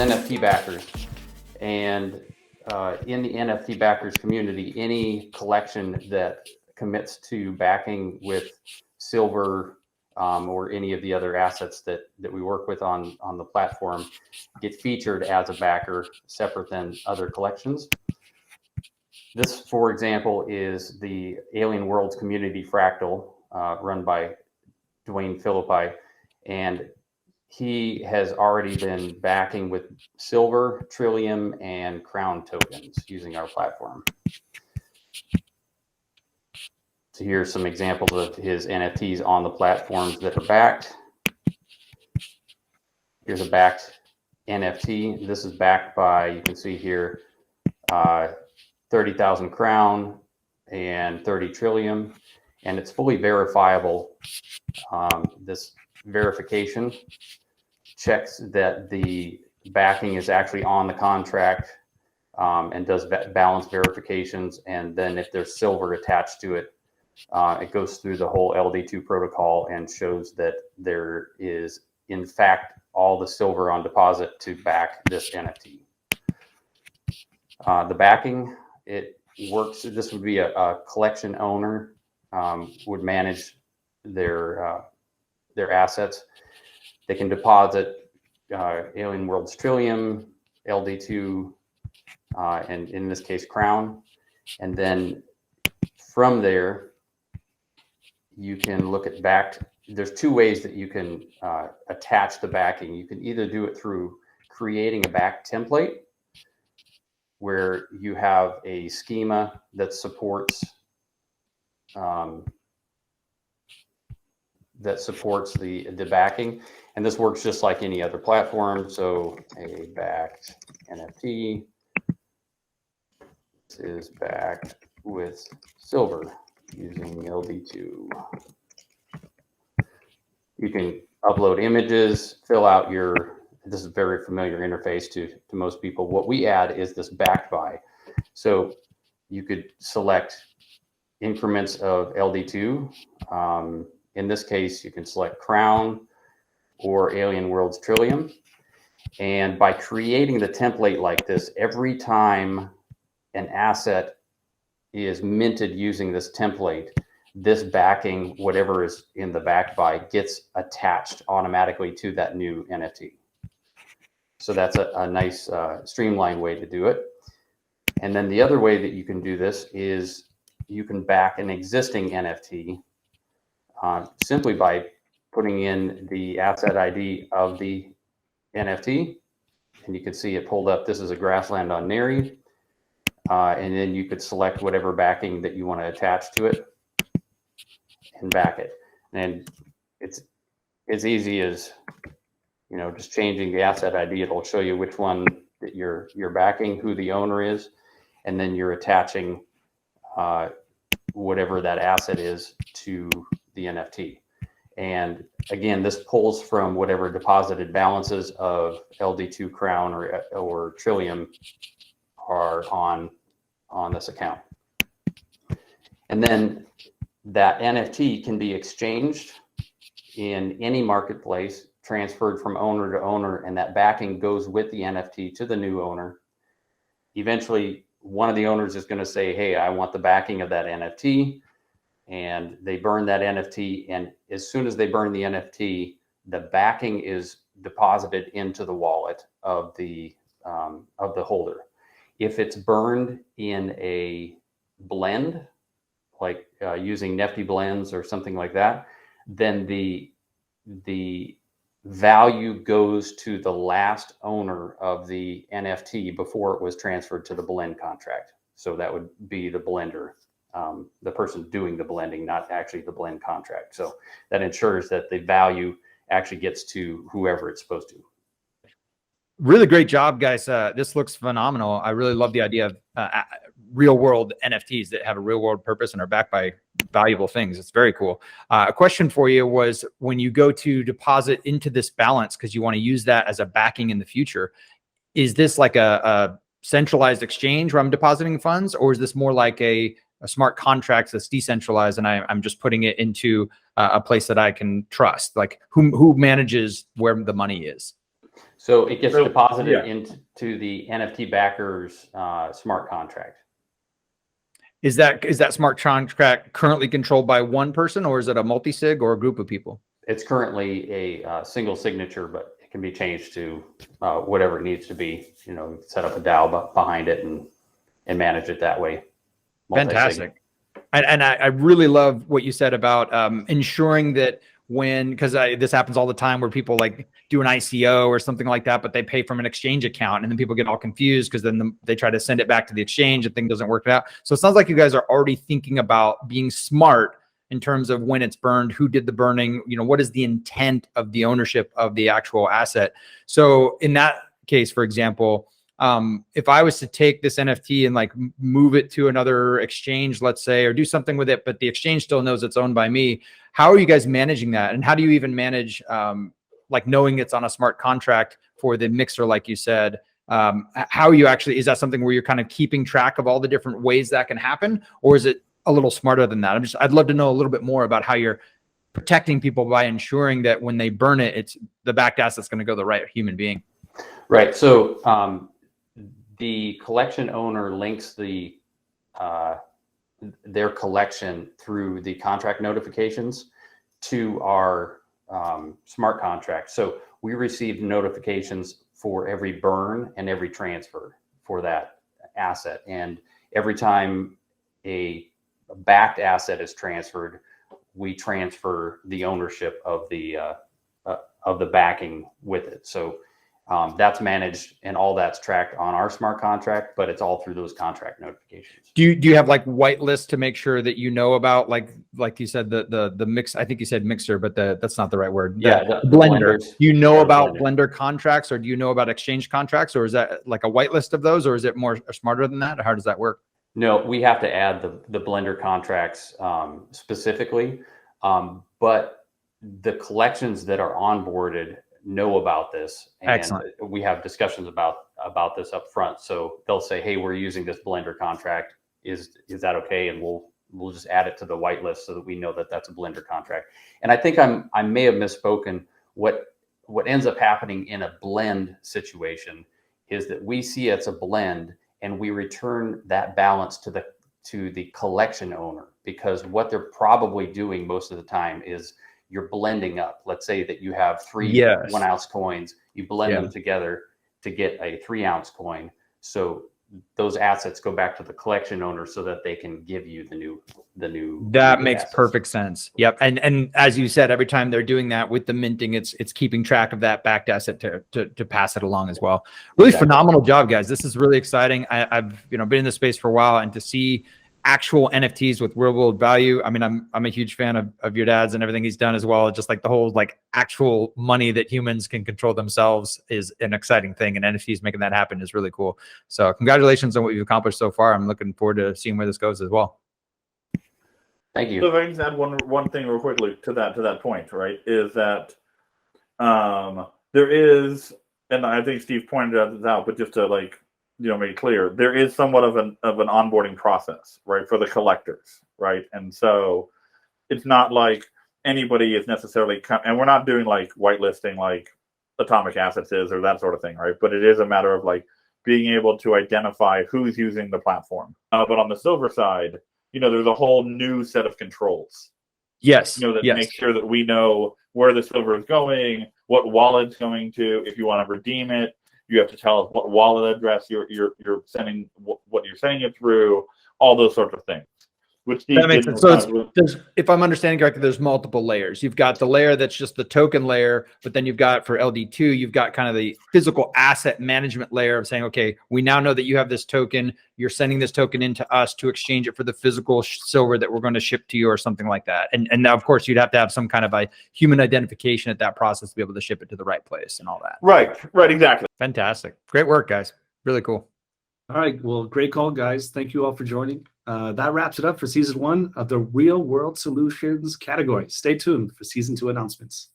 NFT Backers. And in the NFT Backers community, any collection that commits to backing with silver or any of the other assets that we work with on the platform get featured as a backer separate than other collections. This, for example, is the Alien Worlds Community Fractal run by Dwayne Philippi, and he has already been backing with silver, Trillium, and Crown tokens using our platform. So here's some examples of his NFTs on the platforms that are backed. Here's a backed NFT. This is backed by, you can see here, 30,000 Crown and 30 Trillium, and it's fully verifiable. This verification checks that the backing is actually on the contract and does balance verifications. And then if there's silver attached to it, it goes through the whole LD2 protocol and shows that there is, in fact, all the silver on deposit to back this NFT. The backing, it works. This would be a collection owner would manage their assets. They can deposit Alien Worlds Trillium, LD2, and in this case, Crown. And then from there, you can look at backed. There's two ways that you can attach the backing. You can either do it through creating a back template, where you have a schema that supports the backing, and this works just like any other platform. So a backed NFT, this is backed with silver using LD2. You can upload images, fill out your, this is a very familiar interface to most people. What we add is this backed by. So you could select increments of LD2. In this case, you can select Crown or Alien Worlds Trillium. And by creating the template like this, every time an asset is minted using this template, this backing, whatever is in the backed by, gets attached automatically to that new NFT. So that's a nice streamlined way to do it. And then the other way that you can do this is you can back an existing NFT simply by putting in the asset ID of the NFT. And you can see it pulled up. This is a grassland on Neri. And then you could select whatever backing that you want to attach to it and back it. And it's as easy as, you know, just changing the asset ID. It'll show you which one that you're backing, who the owner is, and then you're attaching whatever that asset is to the NFT. And again, this pulls from whatever deposited balances of LD2 Crown or Trillium are on this account. And then that NFT can be exchanged in any marketplace, transferred from owner to owner, and that backing goes with the NFT to the new owner. Eventually, one of the owners is going to say, hey, I want the backing of that NFT. And they burn that NFT. And as soon as they burn the NFT, the backing is deposited into the wallet of the holder. If it's burned in a blend, like using Nifty blends or something like that, then the value goes to the last owner of the NFT before it was transferred to the blend contract. So that would be the blender, the person doing the blending, not actually the blend contract. So that ensures that the value actually gets to whoever it's supposed to. Really great job, guys. This looks phenomenal. I really love the idea of real world NFTs that have a real world purpose and are backed by valuable things. It's very cool. A question for you was, when you go to deposit into this balance, because you want to use that as a backing in the future, is this like a centralized exchange where I'm depositing funds, or is this more like a smart contract that's decentralized and I'm just putting it into a place that I can trust? Like who manages where the money is? So it gets deposited yeah. into the NFT Backers smart contract. Is that smart contract currently controlled by one person, or is it a multi-sig or a group of people? It's currently a single signature, but it can be changed to whatever it needs to be. You know, set up a DAO behind it and manage it that way. Fantastic. And I really love what you said about ensuring that because this happens all the time where people like do an ICO or something like that, but they pay from an exchange account, and then people get all confused because then they try to send it back to the exchange and thing doesn't work out. So it sounds like you guys are already thinking about being smart in terms of when it's burned, who did the burning, you know, what is the intent of the ownership of the actual asset. So in that case, for example, if I was to take this NFT and like move it to another exchange, let's say, or do something with it, but the exchange still knows it's owned by me, how are you guys managing that? And how do you even manage like knowing it's on a smart contract for the mixer, like you said? How are you actually, is that something where you're kind of keeping track of all the different ways that can happen? Or is it a little smarter than that? I'd love to know a little bit more about how you're protecting people by ensuring that when they burn it, it's the backed asset's going to go to the right human being. Right. So the collection owner links their collection through the contract notifications to our smart contract. So we receive notifications for every burn and every transfer for that asset. And every time a backed asset is transferred, we transfer the ownership of the backing with it. So that's managed and all that's tracked on our smart contract, but it's all through those contract notifications. Do you have like whitelists to make sure that you know about like you said the mix? I think you said mixer, but that's not the right word. The blender. blenders. Do you know about blender contracts, or do you know about exchange contracts, or is that like a whitelist of those, or is it more smarter than that? Or how does that work? No, we have to add the blender contracts specifically, but the collections that are onboarded know about this, and excellent. We have discussions about this up front. So they'll say, "Hey, we're using this blender contract. Is that okay?" And we'll just add it to the whitelist so that we know that that's a blender contract. And I think I may have misspoken. What ends up happening in a blend situation is that we see it's a blend, and we return that balance to the collection owner, because what they're probably doing most of the time is you're blending up. Let's say that you have 3 1 ounce coins, you blend them together to get a 3 ounce coin. So those assets go back to the collection owner so that they can give you the new. That makes assets. Perfect sense. Yep. And as you said, every time they're doing that with the minting, it's keeping track of that backed asset to pass it along as well. Really phenomenal job, guys. This is really exciting. I've been in this space for a while, and to see actual NFTs with real world value. I mean, I'm a huge fan of your dad's and everything he's done as well. Just like the whole like actual money that humans can control themselves is an exciting thing, and NFTs making that happen is really cool. So congratulations on what you've accomplished so far. I'm looking forward to seeing where this goes as well. Thank you. So if I can just add one thing real quickly to that point, right, is that there is, and I think Steve pointed this out, but just to like, make it clear, there is somewhat of an onboarding process, right, for the collectors, right? And so it's not like anybody is necessarily, and we're not doing like whitelisting like Atomic Assets is or that sort of thing, right? But it is a matter of like being able to identify who's using the platform. But on the silver side, there's a whole new set of controls. Yes. That make sure that we know where the silver is going, what wallet's going to. If you want to redeem it, you have to tell us what wallet address you're sending, what you're sending it through, all those sorts of things. Which that makes sense. So if I'm understanding correctly, there's multiple layers. You've got the layer that's just the token layer, but then you've got for LD2, you've got kind of the physical asset management layer of saying, okay, we now know that you have this token. You're sending this token into us to exchange it for the physical silver that we're going to ship to you or something like that. And now, of course, you'd have to have some kind of a human identification at that process to be able to ship it to the right place and all that. Right, exactly. Fantastic. Great work, guys. Really cool. All right. Well, great call, guys. Thank you all for joining. That wraps it up for season 1 of the Real World Solutions category. Stay tuned for season 2 announcements.